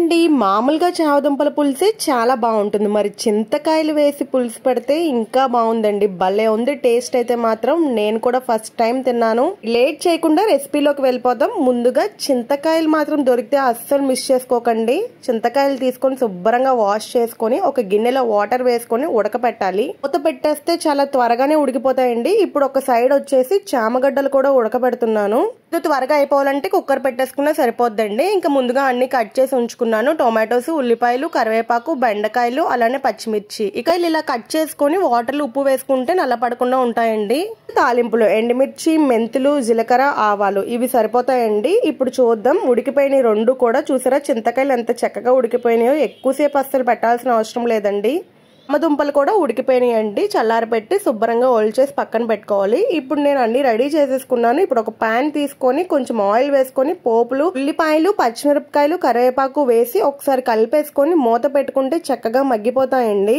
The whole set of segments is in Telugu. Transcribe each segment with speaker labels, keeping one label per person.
Speaker 1: అండి మామూలుగా చామదుంపల పులుసు చాలా బాగుంటుంది మరి చింతకాయలు వేసి పులుసు పెడితే ఇంకా బాగుందండి భలే ఉంది టేస్ట్ అయితే మాత్రం నేను కూడా ఫస్ట్ టైం తిన్నాను లేట్ చేయకుండా రెసిపీలోకి వెళ్ళిపోదాం ముందుగా చింతకాయలు మాత్రం దొరికితే అస్సలు మిస్ చేసుకోకండి చింతకాయలు తీసుకొని శుభ్రంగా వాష్ చేసుకొని ఒక గిన్నెలో వాటర్ వేసుకొని ఉడకపెట్టాలి మూత పెట్టేస్తే చాలా త్వరగానే ఉడికిపోతాయండి ఇప్పుడు ఒక సైడ్ వచ్చేసి చామగడ్డలు కూడా ఉడకబెడుతున్నాను ఇది త్వరగా అయిపోవాలంటే కుక్కర్ పెట్టేసుకున్నా సరిపోద్దండి ఇంకా ముందుగా అన్ని కట్ చేసి ఉంచుకున్నాను టొమాటోస్ ఉల్లిపాయలు కరివేపాకు బెండకాయలు అలానే పచ్చిమిర్చి ఇక ఇలా కట్ చేసుకొని వాటర్లో ఉప్పు వేసుకుంటే నల్లపడకుండా ఉంటాయండి తాలింపులు ఎండుమిర్చి మెంతులు జీలకర్ర ఆవాలు ఇవి సరిపోతాయండి ఇప్పుడు చూద్దాం ఉడికిపోయిన రెండు కూడా చూసారా చింతకాయలు ఎంత చక్కగా ఉడికిపోయినాయో ఎక్కువసేపు అస్సలు పెట్టాల్సిన అవసరం లేదండి చామదుంపలు కూడా ఉడికిపోయినాయండి చల్లారి పెట్టి శుభ్రంగా ఒలిచేసి పక్కన పెట్టుకోవాలి ఇప్పుడు నేను అన్ని రెడీ చేసేసుకున్నాను ఇప్పుడు ఒక పాన్ తీసుకొని కొంచెం ఆయిల్ వేసుకొని పోపులు ఉల్లిపాయలు పచ్చిమిరపకాయలు కరివేపాకు వేసి ఒకసారి కలిపేసుకొని మూత పెట్టుకుంటే చక్కగా మగ్గిపోతాయండి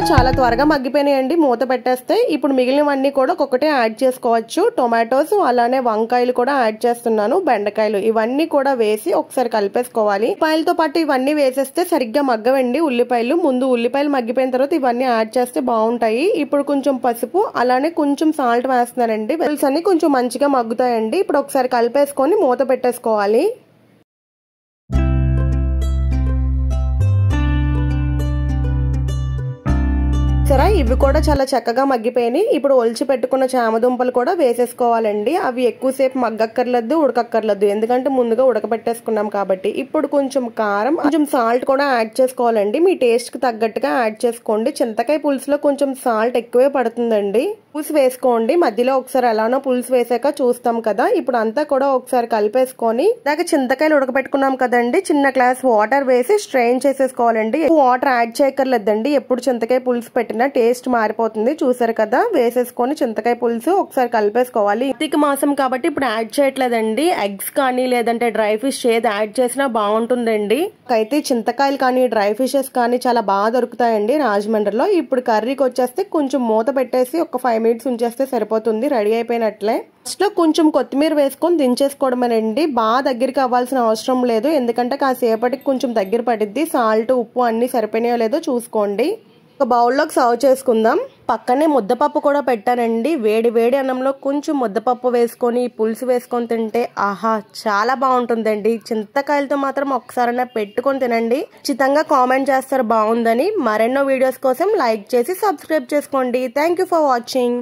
Speaker 1: చాలా త్వరగా మగ్గిపోయినాయండి మూత పెట్టేస్తే ఇప్పుడు మిగిలినవన్నీ కూడా ఒక్కొక్కటి యాడ్ చేసుకోవచ్చు టొమాటోస్ అలానే వంకాయలు కూడా యాడ్ చేస్తున్నాను బెండకాయలు ఇవన్నీ కూడా వేసి ఒకసారి కలిపేసుకోవాలి ఉల్లిపాయలతో పాటు ఇవన్నీ వేసేస్తే సరిగ్గా మగ్గవండి ఉల్లిపాయలు ముందు ఉల్లిపాయలు మగ్గిపోయిన తర్వాత ఇవన్నీ యాడ్ చేస్తే బాగుంటాయి ఇప్పుడు కొంచెం పసుపు అలానే కొంచెం సాల్ట్ వేస్తున్నానండి వెల్స్ అన్ని కొంచెం మంచిగా మగ్గుతాయండి ఇప్పుడు ఒకసారి కలిపేసుకొని మూత పెట్టేసుకోవాలి సరే ఇవి కూడా చాలా చక్కగా మగ్గిపోయినాయి ఇప్పుడు ఒలిచి పెట్టుకున్న చామదుంపలు కూడా వేసేసుకోవాలండి అవి ఎక్కువసేపు మగ్గక్కర్లేదు ఉడకక్కర్లేదు ఎందుకంటే ముందుగా ఉడకబెట్టేసుకున్నాం కాబట్టి ఇప్పుడు కొంచెం కారం కొంచెం సాల్ట్ కూడా యాడ్ చేసుకోవాలండి మీ టేస్ట్ కి తగ్గట్టుగా యాడ్ చేసుకోండి చింతకాయ పులుసులో కొంచెం సాల్ట్ ఎక్కువే పడుతుందండి పులుసు వేసుకోండి మధ్యలో ఒకసారి ఎలానో పులుసు వేసాక చూస్తాం కదా ఇప్పుడు అంతా కూడా ఒకసారి కలిపేసుకొని దాకా చింతకాయలు ఉడకబెట్టుకున్నాం కదండి చిన్న గ్లాస్ వాటర్ వేసి స్ట్రెయిన్ చేసేసుకోవాలండి వాటర్ యాడ్ చేయక్కర్లేదండి ఎప్పుడు చింతకాయ పులుసు పెట్టిన టేస్ట్ మారిపోతుంది చూసారు కదా వేసేసుకొని చింతకాయ పులుసు ఒకసారి కలిపేసుకోవాలి కార్తీక మాసం కాబట్టి ఇప్పుడు యాడ్ చేయట్లేదండి ఎగ్స్ కానీ లేదంటే డ్రై ఫిష్ ఏది యాడ్ చేసినా బాగుంటుందండి అయితే చింతకాయలు కానీ డ్రై ఫిషెస్ కానీ చాలా బాగా దొరుకుతాయండి రాజమండ్రిలో ఇప్పుడు కర్రీకి వచ్చేస్తే కొంచెం మూత పెట్టేసి ఒక 5 మినిట్స్ ఉంచేస్తే సరిపోతుంది రెడీ అయిపోయినట్లే ఫస్ట్ లో కొంచెం కొత్తిమీర వేసుకొని దించేసుకోవడమేనండి బాగా దగ్గరికి అవ్వాల్సిన అవసరం లేదు ఎందుకంటే కాసేపటికి కొంచెం దగ్గర పడిద్ది సాల్ట్ ఉప్పు అన్ని సరిపోయినాయో లేదో చూసుకోండి ఒక బౌల్లోకి సర్వ్ చేసుకుందాం పక్కనే ముద్దపప్పు కూడా పెట్టానండి వేడి వేడి అన్నంలో కొంచెం ముద్దపప్పు వేసుకొని పులుసు వేసుకొని తింటే ఆహా చాలా బాగుంటుందండి చింతకాయలతో మాత్రం ఒకసారైనా పెట్టుకొని తినండి ఖచ్చితంగా కామెంట్ చేస్తారు బాగుందని మరెన్నో వీడియోస్ కోసం లైక్ చేసి సబ్స్క్రైబ్ చేసుకోండి థ్యాంక్ యూ ఫర్ వాచింగ్